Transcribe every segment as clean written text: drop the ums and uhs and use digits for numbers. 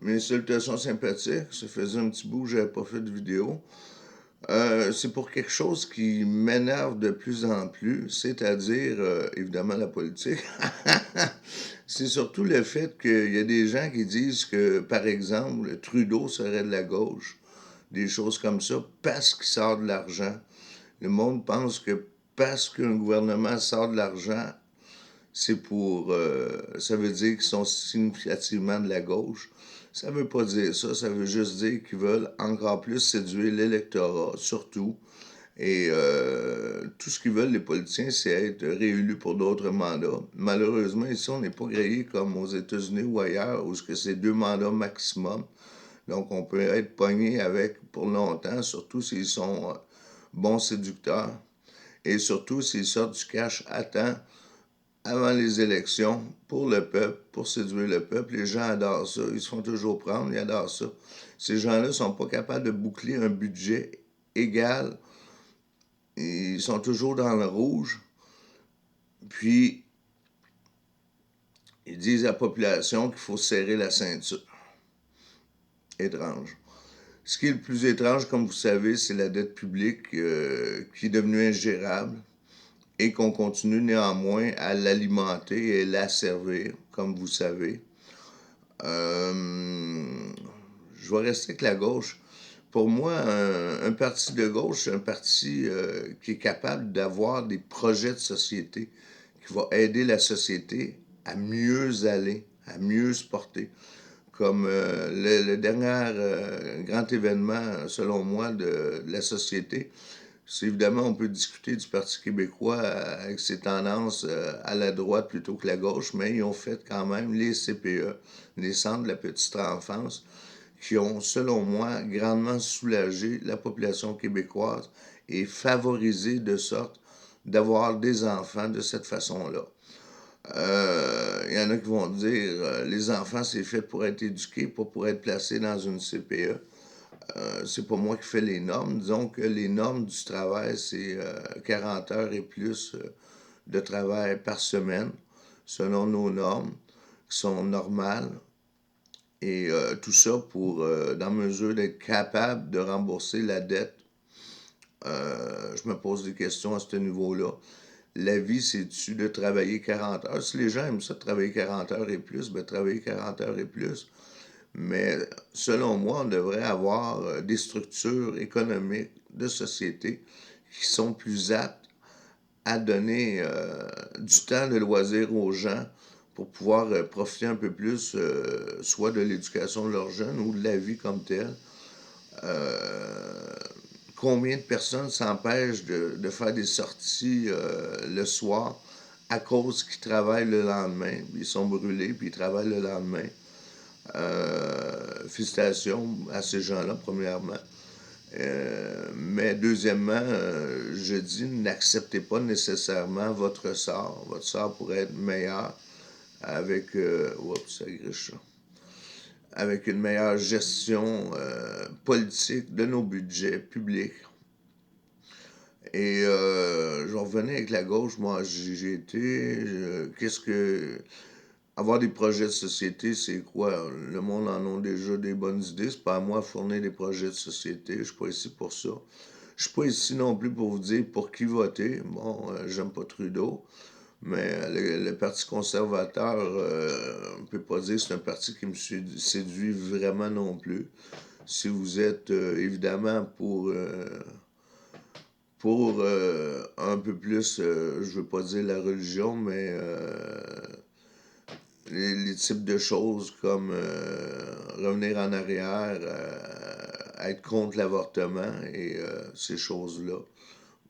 Mes salutations sympathiques. Ça faisait un petit bout que j'avais pas fait de vidéo. C'est pour quelque chose qui m'énerve de plus en plus, c'est-à-dire, évidemment, la politique. C'est surtout le fait qu'il y a des gens qui disent que, par exemple, Trudeau serait de la gauche, des choses comme ça, parce qu'il sort de l'argent. Le monde pense que parce qu'un gouvernement sort de l'argent, c'est pour, ça veut dire qu'ils sont significativement de la gauche. Ça veut pas dire ça, ça veut juste dire qu'ils veulent encore plus séduire l'électorat, surtout. Et tout ce qu'ils veulent, les politiciens, c'est être réélus pour d'autres mandats. Malheureusement, ici, on n'est pas grillé comme aux États-Unis ou ailleurs, où c'est 2 mandats maximum. Donc, on peut être pogné avec pour longtemps, surtout s'ils sont bons séducteurs. Et surtout s'ils sortent du cash à temps avant les élections pour le peuple, pour séduire le peuple. Les gens adorent ça. Ils se font toujours prendre, ils adorent ça. Ces gens-là ne sont pas capables de boucler un budget égal. Ils sont toujours dans le rouge. Puis, ils disent à la population qu'il faut serrer la ceinture. Étrange. Ce qui est le plus étrange, comme vous savez, c'est la dette publique qui est devenue ingérable et qu'on continue néanmoins à l'alimenter et la servir, comme vous savez. Je vais rester avec la gauche. Pour moi, un parti de gauche, c'est un parti qui est capable d'avoir des projets de société, qui va aider la société à mieux aller, à mieux se porter. Comme le dernier grand événement, selon moi, de la société, c'est évidemment, on peut discuter du Parti québécois avec ses tendances à la droite plutôt que la gauche, mais ils ont fait quand même les CPE, les centres de la petite enfance, qui ont, selon moi, grandement soulagé la population québécoise et favorisé de sorte d'avoir des enfants de cette façon-là. Il y en a qui vont dire les enfants, c'est fait pour être éduqués, pas pour être placés dans une CPE. C'est pas moi qui fais les normes. Disons que les normes du travail, c'est 40 heures et plus de travail par semaine, selon nos normes, qui sont normales. Et tout ça pour, dans mesure d'être capable de rembourser la dette. Je me pose des questions à ce niveau-là. La vie, c'est-tu de travailler 40 heures? Si les gens aiment ça, de travailler 40 heures et plus, ben travailler 40 heures et plus. Mais selon moi, on devrait avoir des structures économiques de société qui sont plus aptes à donner du temps de loisir aux gens pour pouvoir profiter un peu plus soit de l'éducation de leurs jeunes ou de la vie comme telle. Euh, Combien de personnes s'empêchent de faire des sorties le soir à cause qu'ils travaillent le lendemain? Ils sont brûlés, puis ils travaillent le lendemain. Félicitations à ces gens-là, premièrement. Mais deuxièmement, je dis, n'acceptez pas nécessairement votre sort. Votre sort pourrait être meilleur avec, oups, ça griche ça, avec une meilleure gestion politique de nos budgets publics. Et je revenais avec la gauche, moi j'ai été, qu'est-ce que, avoir des projets de société, c'est quoi? Le monde en a déjà des bonnes idées. C'est pas à moi de fournir des projets de société. Je suis pas ici pour ça. Je suis pas ici non plus pour vous dire pour qui voter. Bon, j'aime pas Trudeau. Mais le Parti conservateur, on ne peut pas dire que c'est un parti qui me séduit vraiment non plus. Si vous êtes évidemment pour un peu plus, je veux pas dire la religion, mais les types de choses comme revenir en arrière, être contre l'avortement et ces choses-là.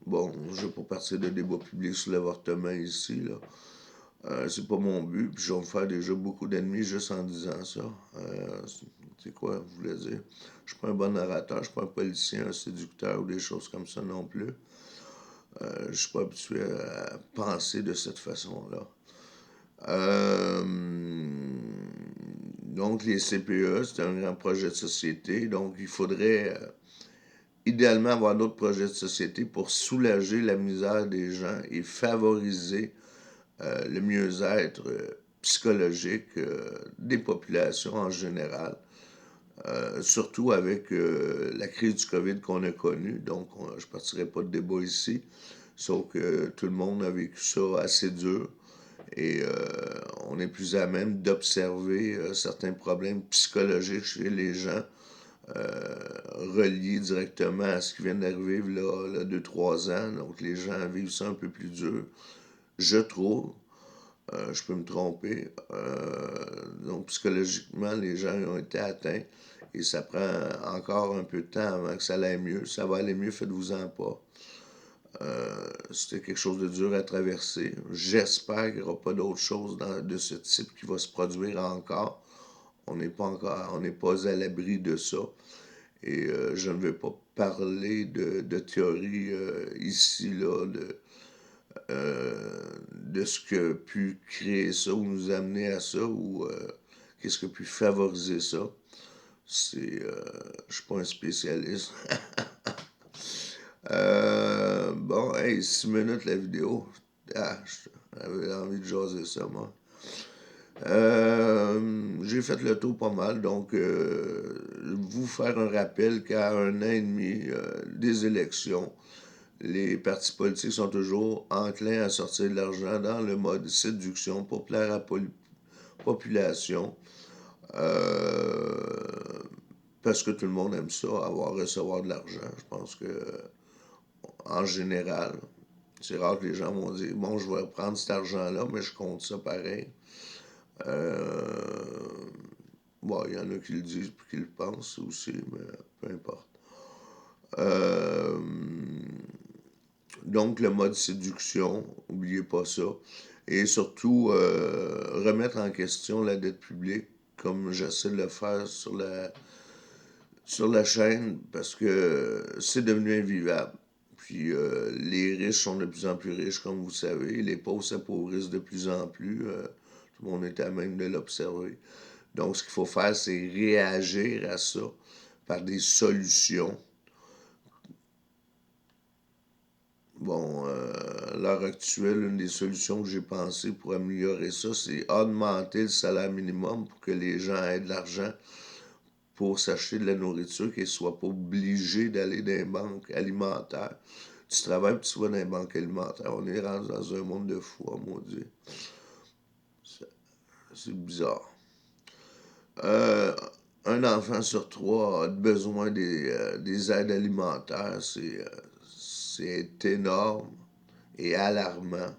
Bon, je ne vais pas partir de débat public sur l'avortement ici, là. C'est pas mon but, puis je vais me faire déjà beaucoup d'ennemis juste en disant ça. C'est quoi, vous voulez dire? Je suis pas un bon orateur, je suis pas un politicien, un séducteur ou des choses comme ça non plus. Je suis pas habitué à penser de cette façon-là. Euh, donc, les CPE, c'est un grand projet de société. Donc, il faudrait idéalement avoir d'autres projets de société pour soulager la misère des gens et favoriser le mieux-être psychologique des populations en général. surtout avec la crise du COVID qu'on a connue. Donc, je ne partirai pas de débat ici, sauf que tout le monde a vécu ça assez dur et on est plus à même d'observer certains problèmes psychologiques chez les gens reliés directement à ce qui vient d'arriver là 2-3 ans. Donc, les gens vivent ça un peu plus dur, je trouve. Je peux me tromper. Donc, psychologiquement, les gens ont été atteints et ça prend encore un peu de temps avant que ça aille mieux. Ça va aller mieux, faites-vous-en pas. C'était quelque chose de dur à traverser. J'espère qu'il n'y aura pas d'autre chose de ce type qui va se produire encore. On n'est pas à l'abri de ça. Et je ne vais pas parler de théorie ici, là, de ce qui a pu créer ça ou nous amener à ça ou qu'est-ce qui a pu favoriser ça. Je suis pas un spécialiste. Bon, hey, 6 minutes la vidéo. Ah, j'avais envie de jaser ça, moi. J'ai fait le tour pas mal, donc vous faire un rappel qu'à 1 an et demi des élections, les partis politiques sont toujours enclins à sortir de l'argent dans le mode séduction pour plaire à la population. Parce que tout le monde aime ça, recevoir de l'argent. Je pense que, en général, c'est rare que les gens vont dire bon, je vais prendre cet argent-là, mais je compte ça pareil. Bon, il y en a qui le disent et qui le pensent aussi, mais peu importe. Donc, le mode séduction, n'oubliez pas ça. Et surtout, remettre en question la dette publique, comme j'essaie de le faire sur la chaîne, parce que c'est devenu invivable. Puis les riches sont de plus en plus riches, comme vous savez. Les pauvres s'appauvrissent de plus en plus. Tout le monde est à même de l'observer. Donc, ce qu'il faut faire, c'est réagir à ça par des solutions. Bon, à l'heure actuelle, une des solutions que j'ai pensées pour améliorer ça, c'est augmenter le salaire minimum pour que les gens aient de l'argent pour s'acheter de la nourriture, qu'ils ne soient pas obligés d'aller dans les banques alimentaires. Tu travailles et tu vas dans les banques alimentaires. On est rendu dans un monde de fou, à maudit. C'est bizarre. Un enfant sur 3 a besoin des aides alimentaires. C'est énorme et alarmant.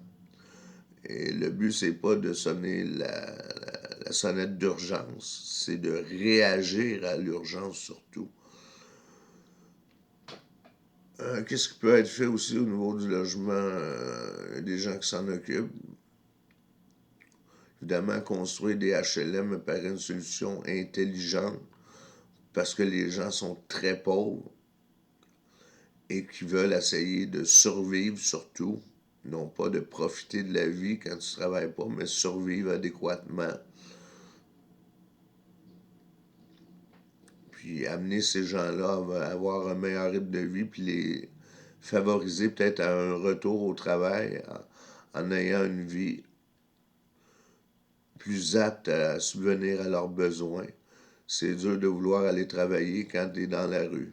Et le but, c'est pas de sonner la sonnette d'urgence, c'est de réagir à l'urgence surtout. Qu'est-ce qui peut être fait aussi au niveau du logement? Des gens qui s'en occupent. Évidemment, construire des HLM me paraît une solution intelligente parce que les gens sont très pauvres et qui veulent essayer de survivre surtout, non pas de profiter de la vie quand tu ne travailles pas, mais survivre adéquatement. Puis amener ces gens-là à avoir un meilleur rythme de vie, puis les favoriser peut-être à un retour au travail en ayant une vie plus apte à subvenir à leurs besoins. C'est dur de vouloir aller travailler quand tu es dans la rue.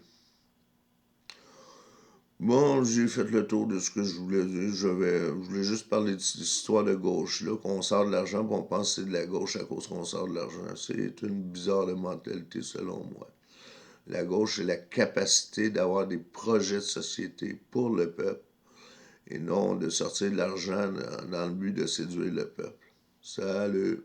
Bon, j'ai fait le tour de ce que je voulais dire. Je voulais juste parler de cette histoire de gauche, là, qu'on sort de l'argent, puis on pense que c'est de la gauche à cause qu'on sort de l'argent. C'est une bizarre de mentalité, selon moi. La gauche, c'est la capacité d'avoir des projets de société pour le peuple et non de sortir de l'argent dans le but de séduire le peuple. Salut!